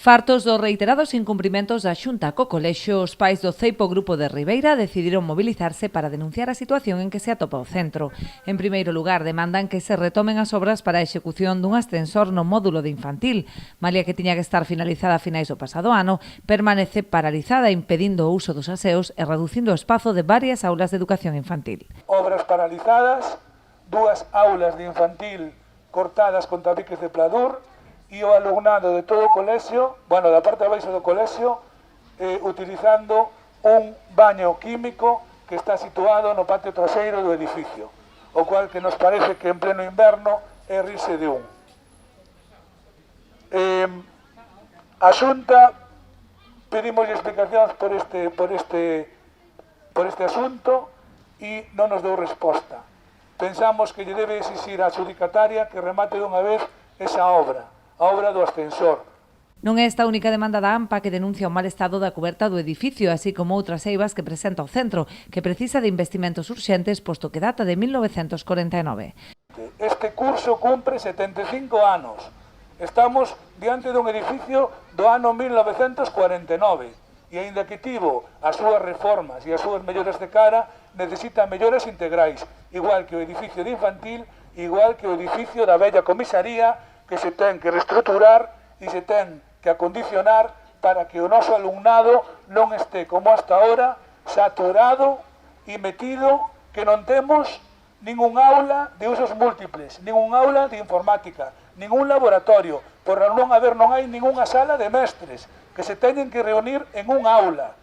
Fartos dos reiterados incumprimentos da Xunta co colexio, os pais do Ceipo Grupo de Ribeira decidiron mobilizarse para denunciar a situación en que se atopa o centro. En primeiro lugar, demandan que se retomen as obras para a execución dun ascensor no módulo de infantil. Malia que tiña que estar finalizada a finais do pasado ano, permanece paralizada, impedindo o uso dos aseos e reducindo o espazo de varias aulas de educación infantil. Obras paralizadas, dúas aulas de infantil cortadas con tabiques de pladur, e o alumnado de todo o colexio, da parte de abaixo do colexio, utilizando un baño químico que está situado no patio traseiro do edificio, o cual que nos parece que en pleno inverno é rirse de un. A Xunta pedimos explicacións por este asunto e non nos deu resposta. Pensamos que lle debe exixir a adxudicataria que remate dunha vez esa obra. A obra do ascensor. Non é esta a única demanda da AMPA que denuncia o mal estado da cuberta do edificio, así como outras eivas que presenta o centro, que precisa de investimentos urxentes, posto que data de 1949. Este curso cumpre 75 anos. Estamos diante dun edificio do ano 1949 e, aínda que tivo as súas reformas e as súas melloras de cara, necesita melloras integrais, igual que o edificio de infantil, igual que o edificio da vella comisaría, que se ten que reestruturar e se ten que acondicionar para que o noso alumnado non este como hasta ahora saturado e metido, que non temos ningún aula de usos múltiples, ningún aula de informática, ningún laboratorio, por non hai ningunha sala de mestres que se teñen que reunir en un aula,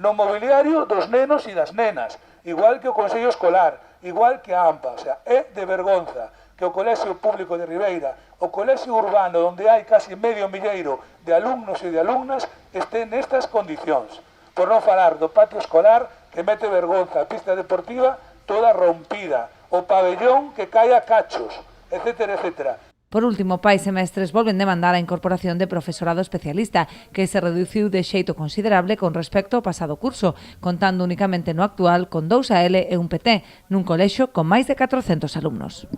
no mobiliario dos nenos e das nenas, igual que o Consello Escolar, igual que a AMPA. O sea, é de vergonza que o Colexio Público de Ribeira, o colexio urbano onde hai casi medio milleiro de alumnos e de alumnas, estén nestas condicións. Por non falar do patio escolar, que mete vergonza, a pista deportiva toda rompida, o pabellón que cae a cachos, etcétera, etcétera. Por último, pais e mestres volven demandar a incorporación de profesorado especialista, que se reduciu de xeito considerable con respecto ao pasado curso, contando únicamente no actual con 2 AL e un PT, nun colexio con máis de 400 alumnos.